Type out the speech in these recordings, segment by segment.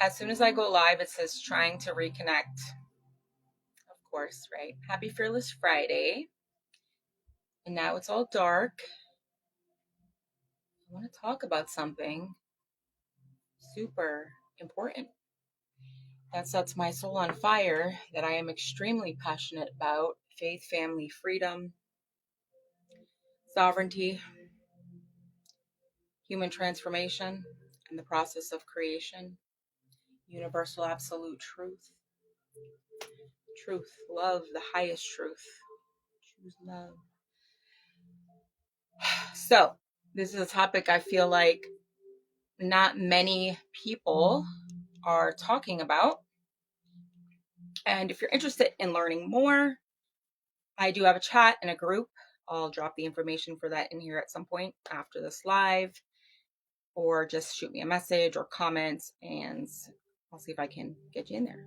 As soon as I go live, it says trying to reconnect. Of course, right? Happy Fearless Friday. And now it's all dark. I want to talk about something super important that sets my soul on fire, that I am extremely passionate about: faith, family, freedom, sovereignty, human transformation, and the process of creation, universal absolute truth, love, the highest truth. Choose love. So, this is a topic I feel like not many people are talking about. And if you're interested in learning more, I do have a chat and a group. I'll drop the information for that in here at some point after this live, or just shoot me a message or comments, and I'll see if I can get you in there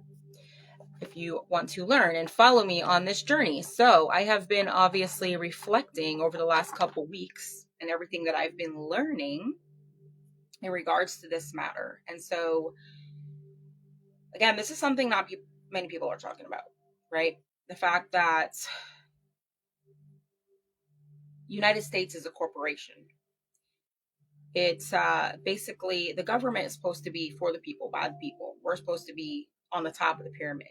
if you want to learn and follow me on this journey. So I have been obviously reflecting over the last couple weeks and everything that I've been learning in regards to this matter. And so, again, this is something not many people are talking about, right? The fact that United States is a corporation. It's basically, the government is supposed to be for the people, by the people. We're supposed to be on the top of the pyramid.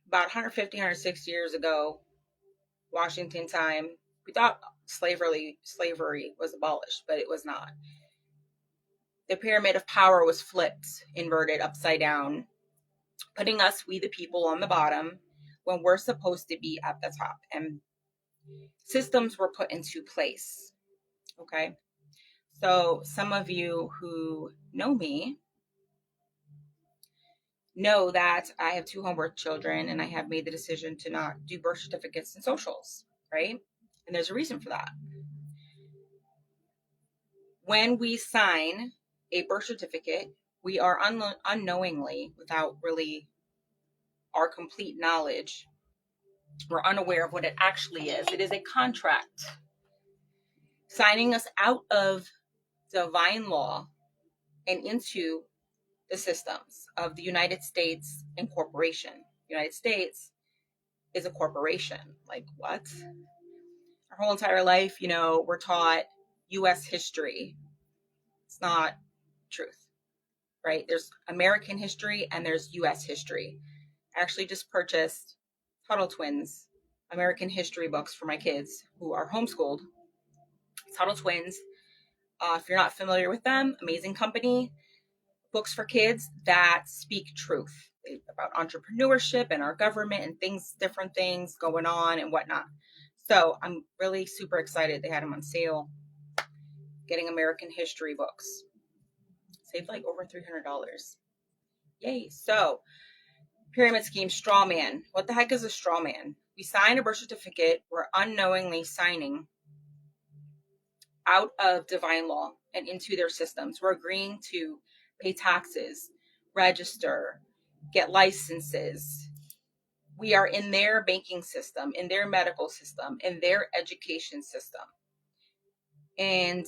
About 150, 160 years ago, Washington time, we thought slavery was abolished, but it was not. The pyramid of power was flipped, inverted, upside down, putting us, we the people, on the bottom when we're supposed to be at the top. And systems were put into place. Okay. So some of you who know me know that I have 2 homework children, and I have made the decision to not do birth certificates and socials, right? And there's a reason for that. When we sign a birth certificate, we are unknowingly, without really our complete knowledge, we're unaware of what it actually is. It is a contract signing us out of divine law and into the systems of the United States Incorporation. United States is a corporation. Like, what? Our whole entire life, we're taught U.S. history. It's not truth, right? There's American history and there's U.S. history. I actually just purchased Tuttle Twins American history books for my kids who are homeschooled. Tuttle Twins, if you're not familiar with them, amazing company. Books for kids that speak truth about entrepreneurship and our government and things, different things going on and whatnot. So I'm really super excited. They had them on sale. Getting American history books. Saved like over $300. Yay. So, pyramid scheme, straw man. What the heck is a straw man? We sign a birth certificate. We're unknowingly signing out of divine law and into their systems. We're agreeing to pay taxes, register, get licenses. We are in their banking system, in their medical system, in their education system. And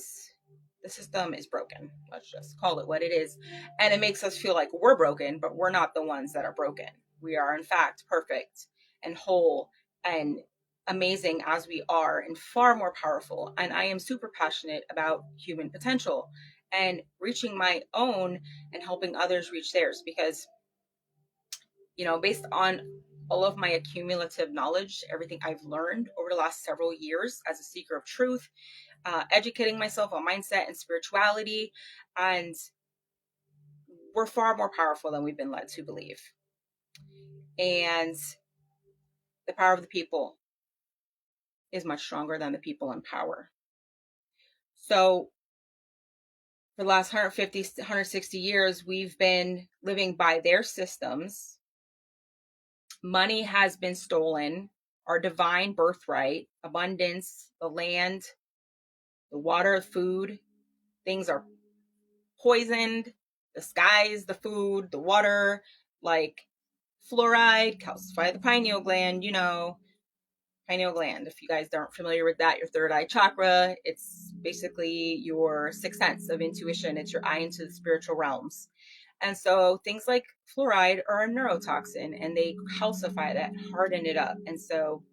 the system is broken. Let's just call it what it is. And it makes us feel like we're broken, but we're not the ones that are broken. We are, in fact, perfect and whole and amazing as we are, and far more powerful. And I am super passionate about human potential and reaching my own and helping others reach theirs, because, based on all of my accumulative knowledge, everything I've learned over the last several years as a seeker of truth, educating myself on mindset and spirituality, and we're far more powerful than we've been led to believe. And the power of the people is much stronger than the people in power. So for the last 150, 160 years, we've been living by their systems. Money has been stolen, our divine birthright, abundance, the land, the water, food, things are poisoned, the skies, the food, the water, like fluoride, calcify the pineal gland, pineal gland. If you guys aren't familiar with that, your third eye chakra, it's basically your sixth sense of intuition. It's your eye into the spiritual realms. And so things like fluoride are a neurotoxin, and they calcify that, harden it up. And so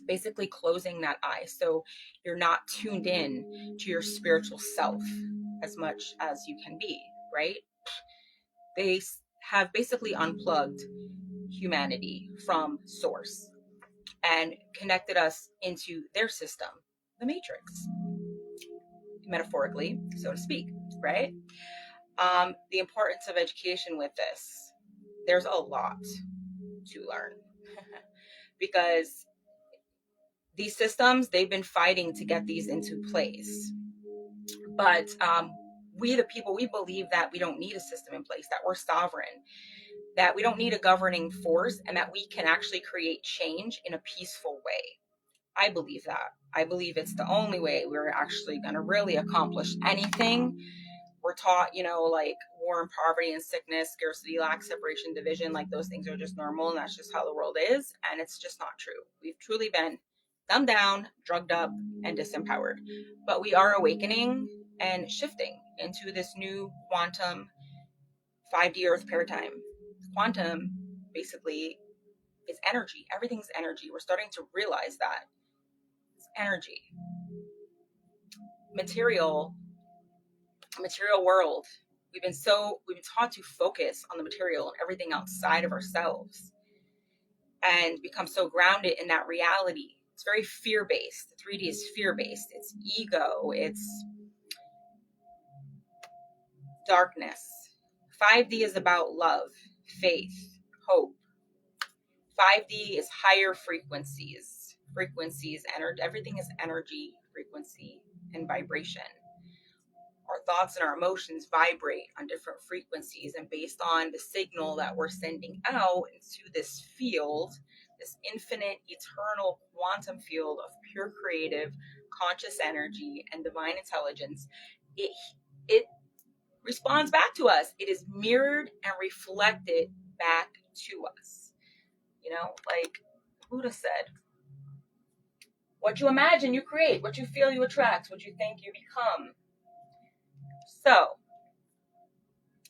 basically closing that eye. So you're not tuned in to your spiritual self as much as you can be, right? They have basically unplugged humanity from source and connected us into their system, the matrix, metaphorically, so to speak, right? The importance of education with this, there's a lot to learn because these systems, they've been fighting to get these into place. But we, the people, we believe that we don't need a system in place, that we're sovereign, that we don't need a governing force, and that we can actually create change in a peaceful way. I believe that. I believe it's the only way we're actually going to really accomplish anything. We're taught, like war and poverty and sickness, scarcity, lack, separation, division, like those things are just normal, and that's just how the world is. And it's just not true. We've truly been dumbed down, drugged up, and disempowered. But we are awakening and shifting into this new quantum 5D Earth paradigm. Quantum basically is energy. Everything's energy. We're starting to realize that it's energy. Material world. We've been taught to focus on the material and everything outside of ourselves and become so grounded in that reality. It's very fear-based. 3D is fear-based. It's ego. It's darkness. 5D is about love, faith, hope. 5D is higher frequencies. Everything is energy, frequency, and vibration. Our thoughts and our emotions vibrate on different frequencies, and based on the signal that we're sending out into this field, this infinite, eternal quantum field of pure creative, conscious energy and divine intelligence, it responds back to us. It is mirrored and reflected back to us. Like Buddha said, what you imagine, you create. What you feel, you attract. What you think, you become. So,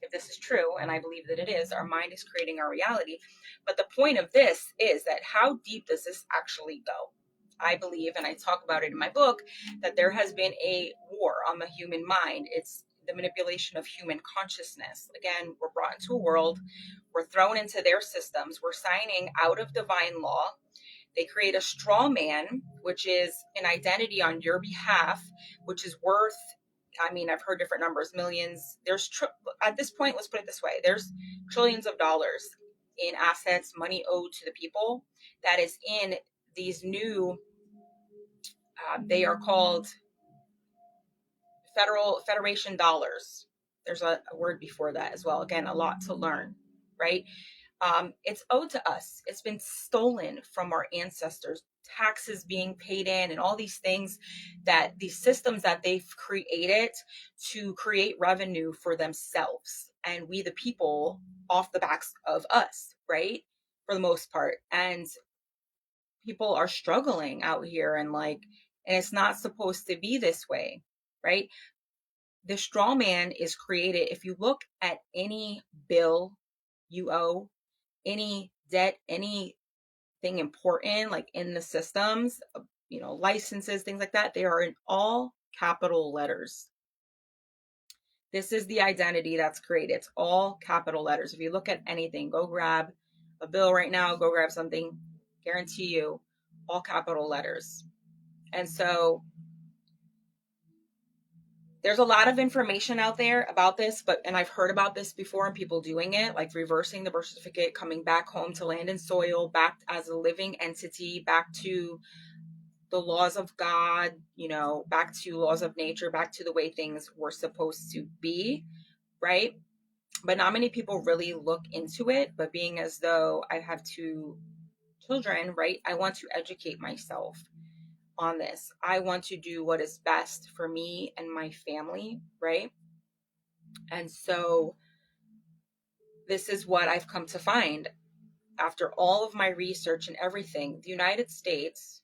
if this is true, and I believe that it is, our mind is creating our reality. But the point of this is that how deep does this actually go? I believe, and I talk about it in my book, that there has been a war on the human mind. It's the manipulation of human consciousness. Again, we're brought into a world, we're thrown into their systems, we're signing out of divine law. They create a strawman, which is an identity on your behalf, which is worth, I've heard different numbers, millions. At this point, let's put it this way, there's trillions of dollars in assets, money owed to the people that is in these new, they are called Federation dollars. There's a word before that as well. Again, a lot to learn, right? It's owed to us. It's been stolen from our ancestors, taxes being paid in, and all these things, that these systems that they've created to create revenue for themselves, and we the people off the backs of us, right? For the most part. And people are struggling out here, and it's not supposed to be this way, right? The straw man is created. If you look at any bill you owe, any debt, anything important, like in the systems, licenses, things like that, they are in all capital letters. This is the identity that's created. It's all capital letters. If you look at anything, go grab a bill right now, go grab something, guarantee you, all capital letters. And so there's a lot of information out there about this, and I've heard about this before, and people doing it, like reversing the birth certificate, coming back home to land and soil, back as a living entity, back to the laws of God, back to laws of nature, back to the way things were supposed to be, right? But not many people really look into it. But being as though I have 2 children, right, I want to educate myself on this. I want to do what is best for me and my family, right? And so this is what I've come to find. after all of my research and everything, the United States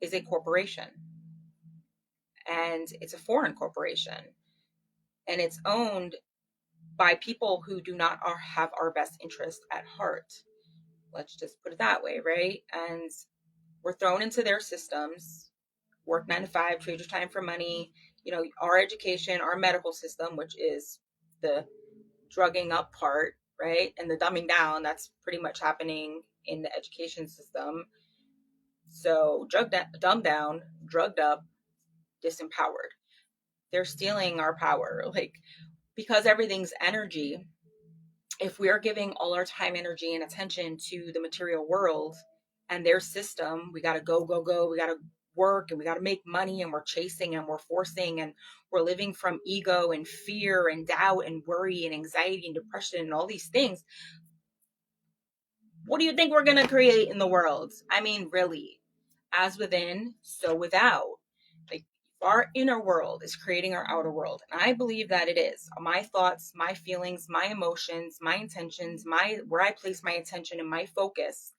is a corporation, and it's a foreign corporation, and it's owned by people who do not have our best interest at heart. Let's just put it that way, right? And we're thrown into their systems, work 9 to 5, trade your time for money, our education, our medical system, which is the drugging up part, right? And the dumbing down, that's pretty much happening in the education system. So dumbed down, drugged up, disempowered. They're stealing our power. Like, because everything's energy, if we are giving all our time, energy, and attention to the material world and their system, we got to go, we got to work, and we got to make money, and we're chasing, and we're forcing, and we're living from ego and fear and doubt and worry and anxiety and depression and all these things. What do you think we're going to create in the world? I mean, really, as within, so without. Like, our inner world is creating our outer world. And I believe that it is. My thoughts, my feelings, my emotions, my intentions, where I place my attention and my focus,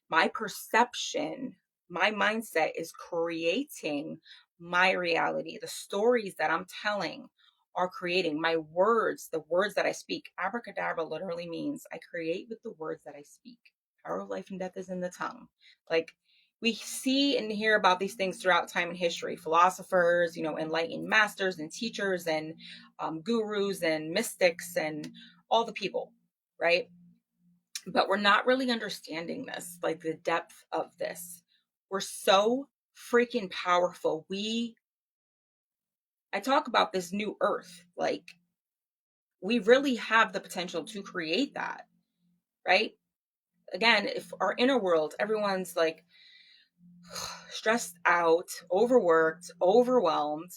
my perception, my mindset is creating my reality. The stories that I'm telling are creating my words, the words that I speak. Abracadabra literally means I create with the words that I speak. Power of life and death is in the tongue. Like, we see and hear about these things throughout time and history. Philosophers, enlightened masters and teachers and gurus and mystics and all the people, right? But we're not really understanding this, like the depth of this. We're so freaking powerful. I talk about this new earth, like, we really have the potential to create that, right? Again, if our inner world, everyone's like stressed out, overworked, overwhelmed,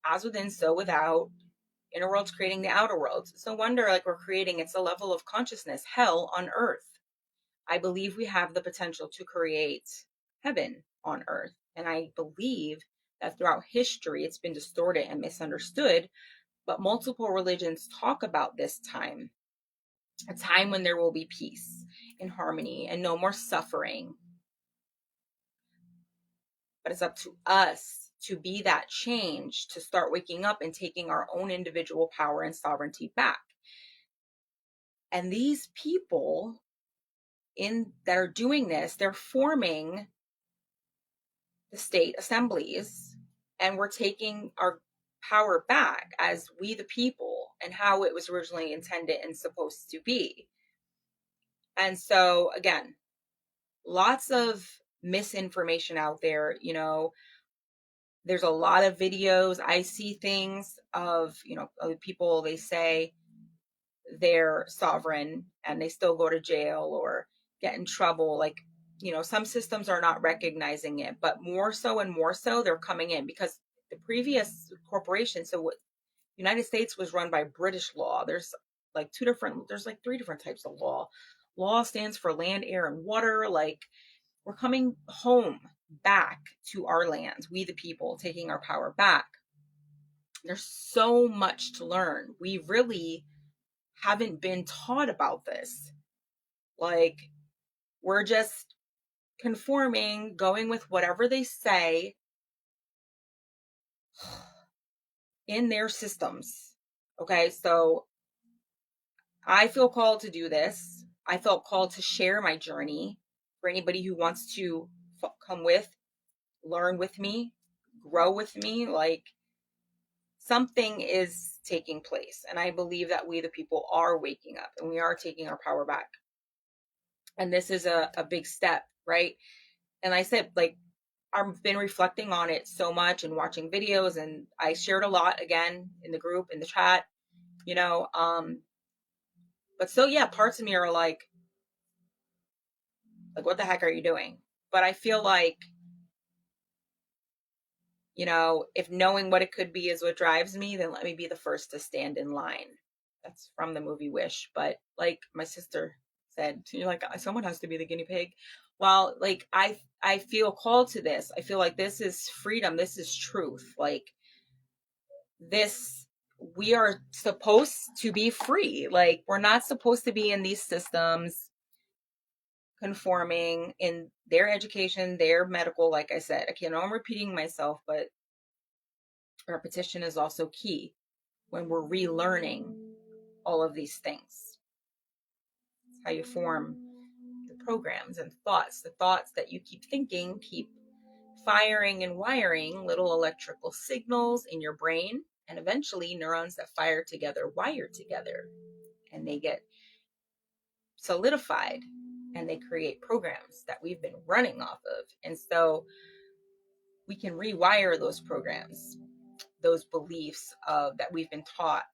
as within, so without. Inner world's creating the outer world. It's no wonder, like, it's a level of consciousness, hell on earth. I believe we have the potential to create heaven on earth. And I believe that throughout history, it's been distorted and misunderstood. But multiple religions talk about this time, a time when there will be peace and harmony and no more suffering. But it's up to us to be that change, to start waking up and taking our own individual power and sovereignty back. And these people that are doing this, they're forming the state assemblies, and we're taking our power back as we the people, and how it was originally intended and supposed to be. And so, again, lots of misinformation out there. There's a lot of videos. I see things of, other people, they say they're sovereign and they still go to jail or get in trouble. Like, some systems are not recognizing it, but more so and more so, they're coming in because the previous corporation, so what United States was run by British law. There's like three different types of law. Law stands for land, air, and water. Like, we're coming home back to our lands, we the people, taking our power back. There's so much to learn. We really haven't been taught about this. Like, we're just conforming, going with whatever they say in their systems. Okay, so I feel called to do this. I felt called to share my journey for anybody who wants to come with, learn with me, grow with me. Like, something is taking place. And I believe that we, the people, are waking up and we are taking our power back. And this is a big step, right? And I said, like, I've been reflecting on it so much and watching videos, and I shared a lot again in the group, in the chat, but so, yeah, parts of me are like, what the heck are you doing? But I feel like, if knowing what it could be is what drives me, then let me be the first to stand in line. That's from the movie Wish. But like my sister said, someone has to be the guinea pig. Well, like, I feel called to this. I feel like this is freedom. This is truth. Like, we are supposed to be free. Like, we're not supposed to be in these systems. conforming in their education, their medical. Like I said, I know I'm repeating myself, but repetition is also key when we're relearning all of these things. It's how you form the programs and thoughts. The thoughts that you keep thinking keep firing and wiring little electrical signals in your brain, and eventually neurons that fire together wire together, and they get solidified and they create programs that we've been running off of. And so we can rewire those programs, those beliefs that we've been taught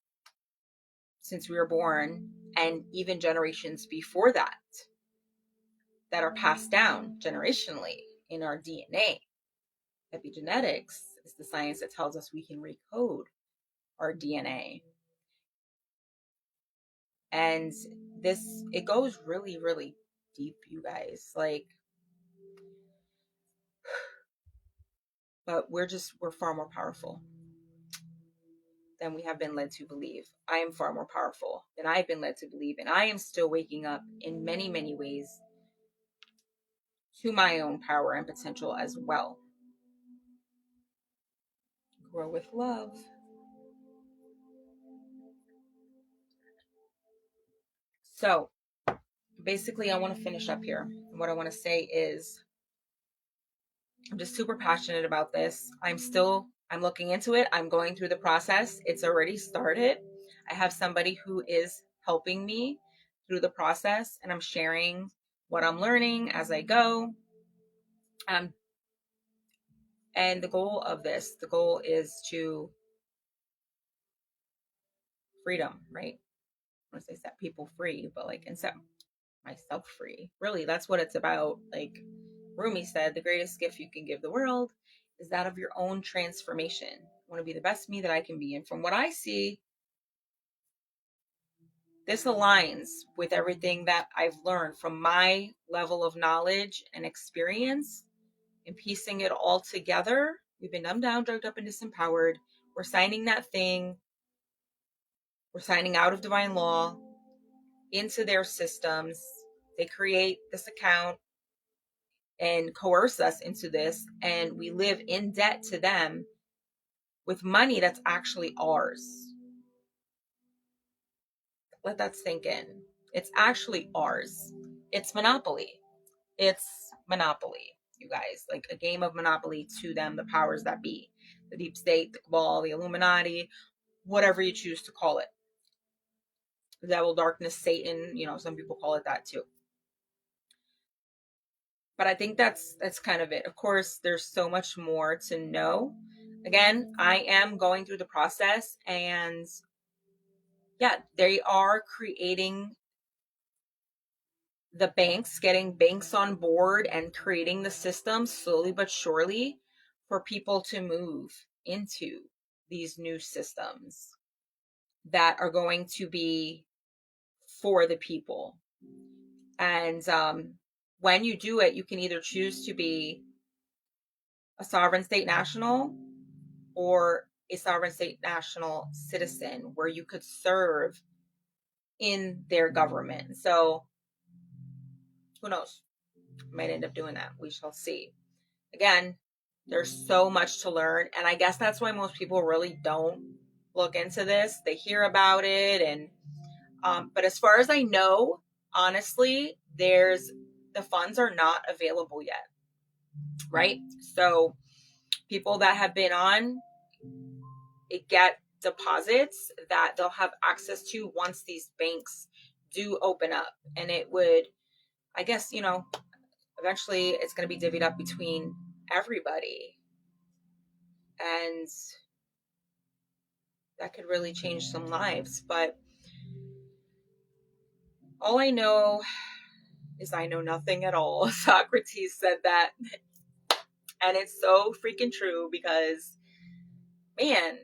since we were born, and even generations before that are passed down generationally in our DNA. Epigenetics is the science that tells us we can recode our DNA. And it goes really, really deep, you guys. Like, but we're far more powerful than we have been led to believe. I am far more powerful than I've been led to believe. And I am still waking up in many, many ways to my own power and potential as well. Grow with love. So basically, I want to finish up here. What I want to say is, I'm just super passionate about this. I'm looking into it. I'm going through the process. It's already started. I have somebody who is helping me through the process, and I'm sharing what I'm learning as I go. And the goal is to freedom, right? I want to say set people free, but and set myself free. Really, that's what it's about. Like Rumi said, the greatest gift you can give the world is that of your own transformation. I want to be the best me that I can be. And from what I see, this aligns with everything that I've learned from my level of knowledge and experience, and piecing it all together. We've been dumbed down, drugged up, and disempowered. We're signing that thing. We're signing out of divine law into their systems. They create this account and coerce us into this, and we live in debt to them with money that's actually ours. Let that sink in. It's actually ours. It's monopoly. It's monopoly, you guys. Like a game of Monopoly to them, the powers that be. The deep state, the cabal, the Illuminati, whatever you choose to call it. The devil, darkness, Satan, some people call it that too. But I think that's kind of it. Of course, there's so much more to know. Again, I am going through the process, and yeah, they are creating the banks, getting banks on board and creating the system slowly but surely for people to move into these new systems that are going to be for the people. And when you do it, you can either choose to be a sovereign state national or a sovereign state national citizen, where you could serve in their government. So who knows? Might end up doing that. We shall see. Again, there's so much to learn, and I guess that's why most people really don't look into this. They hear about it, and but as far as I know, honestly, the funds are not available yet, right? So people that have been on it get deposits that they'll have access to once these banks do open up, and it would, I guess, eventually it's going to be divvied up between everybody, and that could really change some lives. But all I know is I know nothing at all. Socrates said that, and it's so freaking true, because man,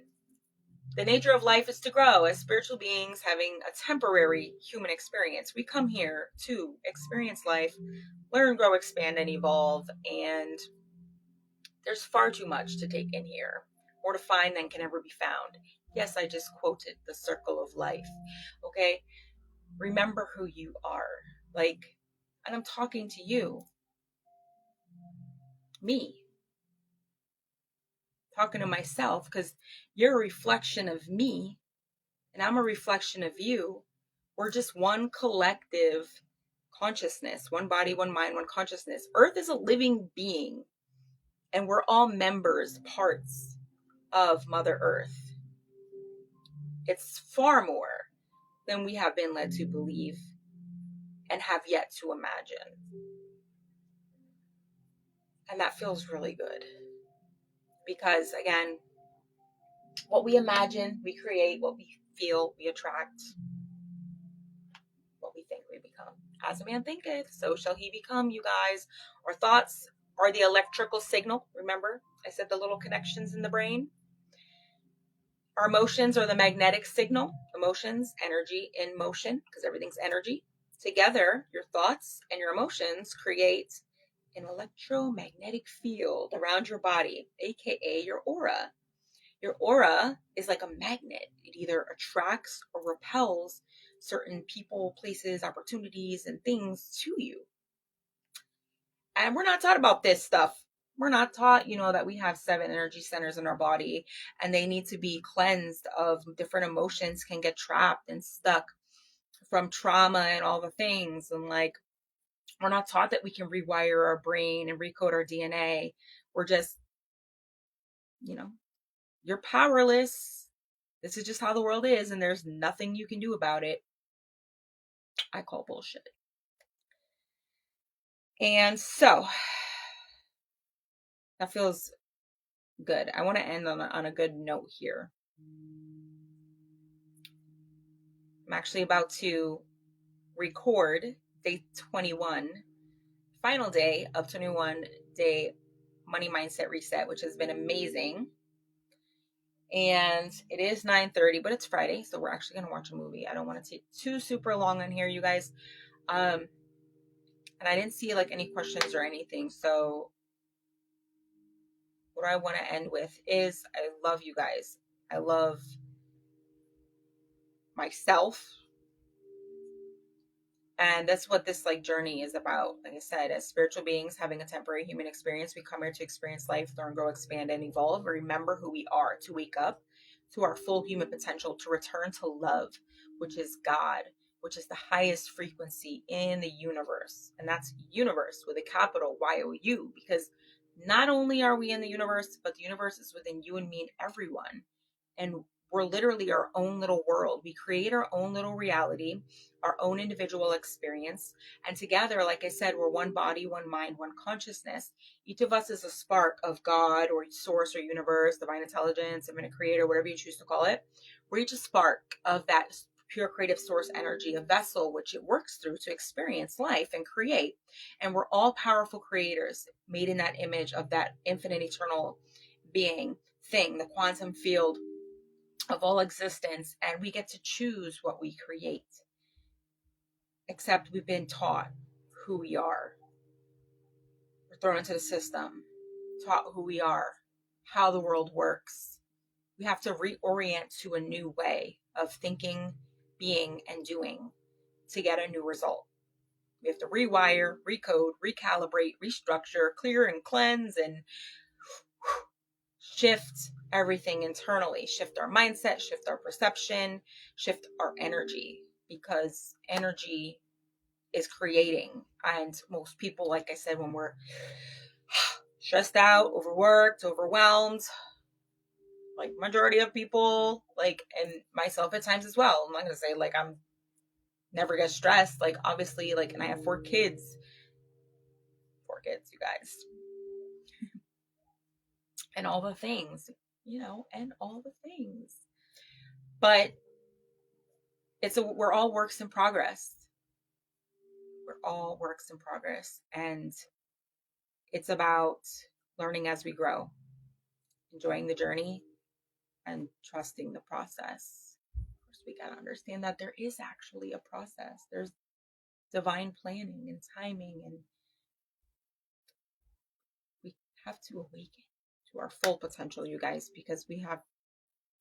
the nature of life is to grow as spiritual beings having a temporary human experience. We come here to experience life, learn, grow, expand, and evolve, and there's far too much to take in here, more to find than can ever be found. Yes, I just quoted the circle of life. Okay? Remember who you are. Like, And I'm talking to you, me, talking to myself, because you're a reflection of me and I'm a reflection of you. We're just one collective consciousness, one body, one mind, one consciousness. Earth is a living being, and we're all members, parts of Mother Earth. It's far more than we have been led to believe and have yet to imagine. And that feels really good. Because again, what we imagine, we create. What we feel, we attract. What we think, we become. As a man thinketh, so shall he become, you guys. Our thoughts are the electrical signal. Remember, I said the little connections in the brain. Our emotions are the magnetic signal. Emotions, energy in motion, because everything's energy. Together, your thoughts and your emotions create an electromagnetic field around your body, aka your aura. Your aura is like a magnet. It either attracts or repels certain people, places, opportunities, and things to you. And we're not taught about this stuff. We're not taught, that we have 7 energy centers in our body and they need to be cleansed of different emotions, can get trapped and stuck from trauma and all the things. And we're not taught that we can rewire our brain and recode our DNA. We're just, you're powerless. This is just how the world is, and there's nothing you can do about it. I call bullshit. And so that feels good. I want to end on a good note here. I'm actually about to record day 21, final day of 21 day money mindset reset, which has been amazing. And it is 9:30, but it's Friday, so we're actually going to watch a movie. I don't want to take too super long on here, you guys. And I didn't see any questions or anything. So what I want to end with is I love you guys. I love myself. And that's what this journey is about. Like I said, as spiritual beings having a temporary human experience, we come here to experience life, learn, grow, expand, and evolve. Remember who we are, to wake up to our full human potential, to return to love, which is God, which is the highest frequency in the universe. And that's universe with a capital YOU, because not only are we in the universe, but the universe is within you and me and everyone. And we're literally our own little world. We create our own little reality, our own individual experience. And together, like I said, we're one body, one mind, one consciousness. Each of us is a spark of God or source or universe, divine intelligence, infinite creator, whatever you choose to call it. We're each a spark of that pure creative source energy, a vessel which it works through to experience life and create. And we're all powerful creators made in that image of that infinite eternal being thing, the quantum field of all existence, and we get to choose what we create. Except we've been taught who we are. We're thrown into the system, taught who we are, how the world works. We have to reorient to a new way of thinking, being, and doing to get a new result. We have to rewire, recode, recalibrate, restructure, clear and cleanse, and shift everything internally, shift our mindset, shift our perception, shift our energy, because energy is creating. And most people, like I said, when we're stressed out, overworked, overwhelmed, majority of people, and myself at times as well. I'm not going to say I'm never get stressed. Obviously, and I have 4 kids, you guys, and all the things, and all the things. But we're all works in progress. We're all works in progress. And it's about learning as we grow, enjoying the journey, and trusting the process. Of course, we got to understand that there is actually a process. There's divine planning and timing, and we have to awaken to our full potential, you guys, because we have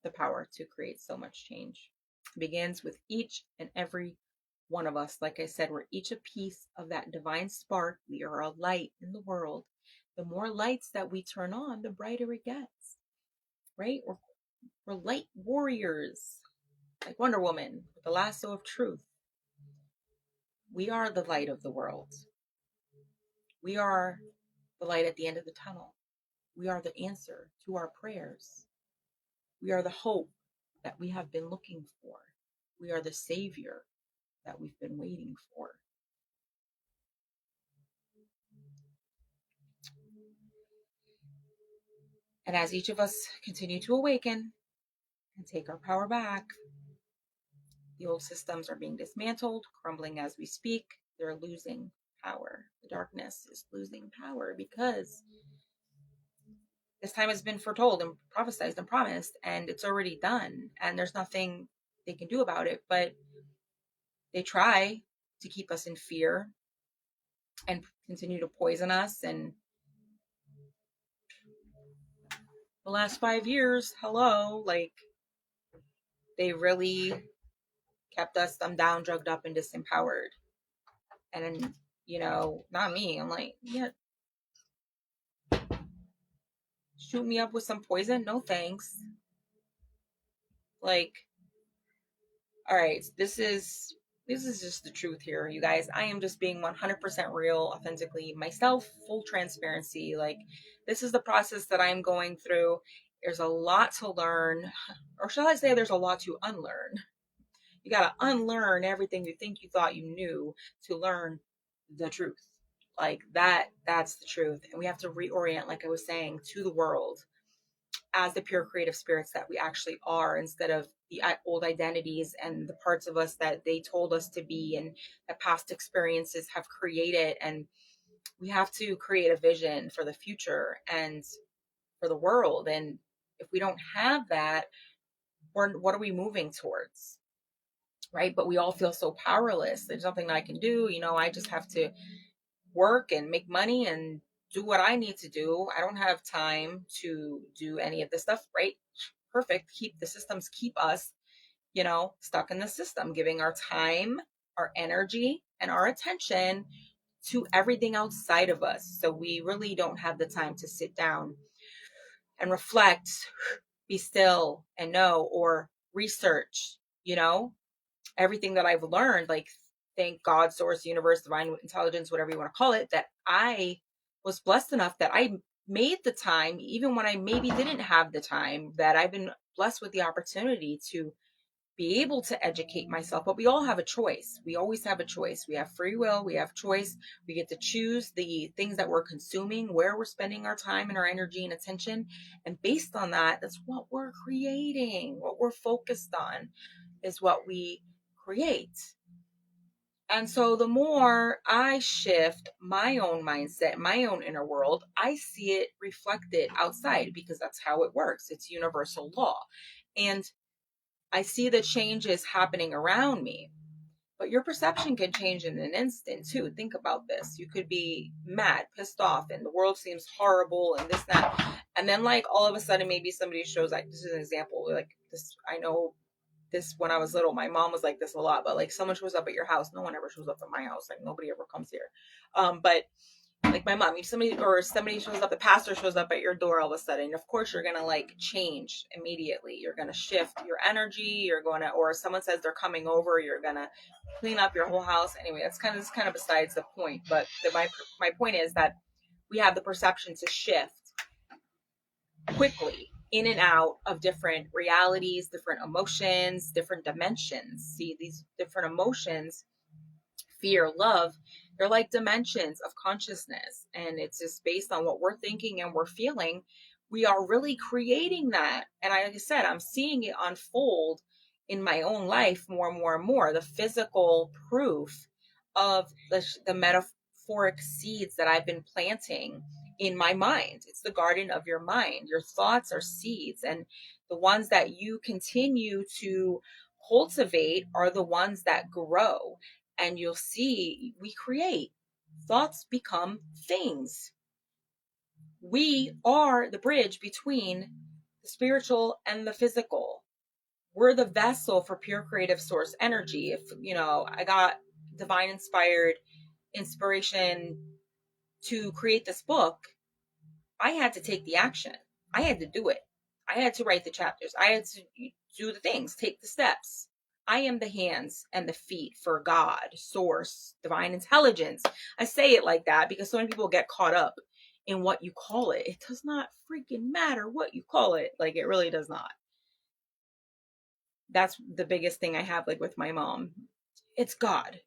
the power to create so much change. It begins with each and every one of us. Like I said, we're each a piece of that divine spark. We are a light in the world. The more lights that we turn on, the brighter it gets, right? We're light warriors, like Wonder Woman with the lasso of truth. We are the light of the world. We are the light at the end of the tunnel. We are the answer to our prayers. We are the hope that we have been looking for. We are the savior that we've been waiting for. And as each of us continue to awaken and take our power back, the old systems are being dismantled, crumbling as we speak. They're losing power. The darkness is losing power because this time has been foretold and prophesied and promised, and it's already done, and there's nothing they can do about it. But they try to keep us in fear and continue to poison us. And the last 5 years, hello, like, they really kept us dumbed down, drugged up, and disempowered. And not me. I'm like, yeah, shoot me up with some poison? No thanks. Like, all right, this is just the truth here, you guys. I am just being 100% real, authentically myself, full transparency. Like, this is the process that I'm going through. There's a lot to learn, or shall I say there's a lot to unlearn. You got to unlearn everything you think you thought you knew to learn the truth. Like, that's the truth. And we have to reorient, like I was saying, to the world as the pure creative spirits that we actually are, instead of the old identities and the parts of us that they told us to be and that past experiences have created. And we have to create a vision for the future and for the world. And if we don't have that, what are we moving towards? Right? But we all feel so powerless. There's nothing I can do. I just have to work and make money and do what I need to do. I don't have time to do any of this stuff, right? Perfect. The systems keep us, stuck in the system, giving our time, our energy, and our attention to everything outside of us. So we really don't have the time to sit down and reflect, be still, and know, or research, everything that I've learned. Like, thank God, source, universe, divine intelligence, whatever you want to call it, that I was blessed enough that I made the time, even when I maybe didn't have the time, that I've been blessed with the opportunity to be able to educate myself. But we all have a choice. We always have a choice. We have free will. We have choice. We get to choose the things that we're consuming, where we're spending our time and our energy and attention. And based on that, that's what we're creating. What we're focused on is what we create. And so the more I shift my own mindset, my own inner world, I see it reflected outside, because that's how it works. It's universal law. And I see the changes happening around me. But your perception can change in an instant too. Think about this. You could be mad, pissed off, and the world seems horrible and this, that. And then, like, all of a sudden, maybe somebody shows, like, this is an example. Like, this, I know this when I was little, my mom was like this a lot, but like, someone shows up at your house. No one ever shows up at my house. Like, nobody ever comes here. But like my mom, if somebody shows up, the pastor shows up at your door all of a sudden, of course you're going to like change immediately. You're going to shift your energy. Or someone says they're coming over, you're going to clean up your whole house. Anyway, that's kind of besides the point. But my point is that we have the perception to shift quickly in and out of different realities, different emotions, different dimensions. See, these different emotions, fear, love, they're like dimensions of consciousness. And it's just based on what we're thinking and we're feeling. We are really creating that. And like I said, I'm seeing it unfold in my own life more and more and more. The physical proof of the metaphoric seeds that I've been planting in my mind. It's the garden of your mind. Your thoughts are seeds, and the ones that you continue to cultivate are the ones that grow. And you'll see, we create. Thoughts become things. We are the bridge between the spiritual and the physical. We're the vessel for pure creative source energy. If, I got divine inspired inspiration to create this book, I had to take the action. I had to do it. I had to write the chapters. I had to do the things, take the steps. I am the hands and the feet for God, source, divine intelligence. I say it like that because so many people get caught up in what you call it. It does not freaking matter what you call it. Like, it really does not. That's the biggest thing I have, like, with my mom. It's God.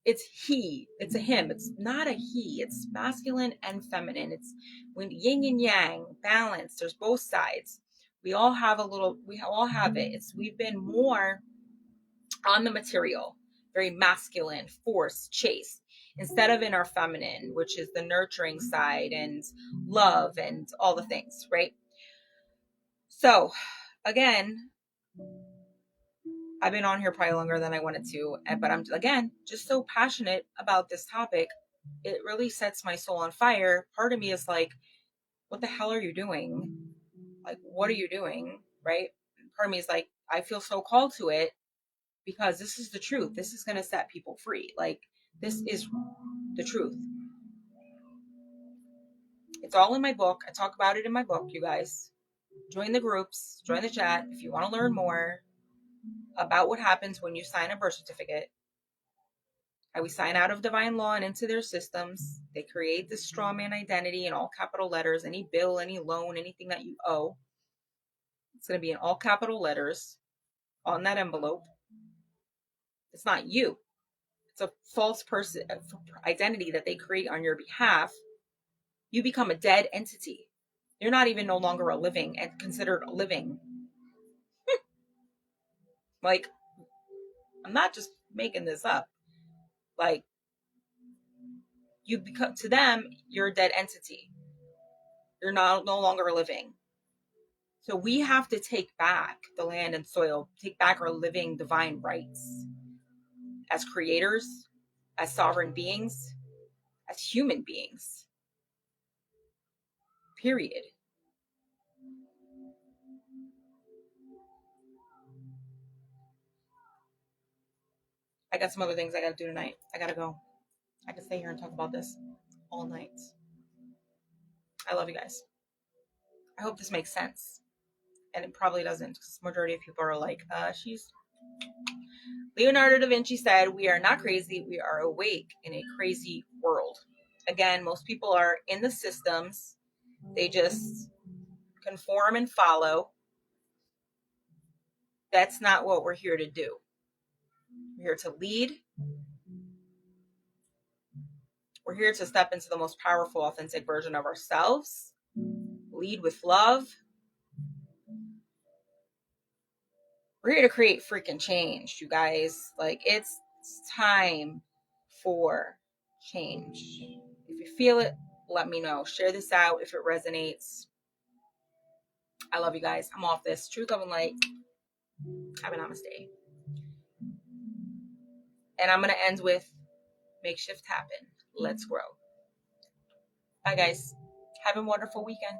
It's he. It's a him. It's not a he. It's masculine and feminine. It's when yin and yang, balance. There's both sides. We all have it. We've been more on the material, very masculine, force, chase, instead of in our feminine, which is the nurturing side and love and all the things, right? So, again, I've been on here probably longer than I wanted to, but I'm, again, just so passionate about this topic. It really sets my soul on fire. Part of me is like, what the hell are you doing? Like, what are you doing? Right? Part of me is like, I feel so called to it because this is the truth. This is going to set people free. Like, this is the truth. It's all in my book. I talk about it in my book, you guys. Join the groups, join the chat if you want to learn more about what happens when you sign a birth certificate. How we sign out of divine law and into their systems. They create this strawman identity in all capital letters. Any bill, any loan, anything that you owe, it's going to be in all capital letters on that envelope. It's not you. It's a false person identity that they create on your behalf. You become a dead entity. You're not even no longer a living and considered a living. Like, I'm not just making this up. Like, you become, to them, you're a dead entity. You're no longer living. So we have to take back the land and soil, take back our living divine rights as creators, as sovereign beings, as human beings. Period. I got some other things I got to do tonight. I got to go. I can stay here and talk about this all night. I love you guys. I hope this makes sense. And it probably doesn't, because the majority of people are like, she's... Leonardo da Vinci said, we are not crazy, we are awake in a crazy world. Again, most people are in the systems. They just conform and follow. That's not what we're here to do. We're here to lead. We're here to step into the most powerful, authentic version of ourselves. Lead with love. We're here to create freaking change, you guys. Like, it's time for change. If you feel it, let me know. Share this out if it resonates. I love you guys. I'm off this. Truth, love, and light. Have a namaste. And I'm going to end with make shift happen. Let's grow. Bye, guys. Have a wonderful weekend.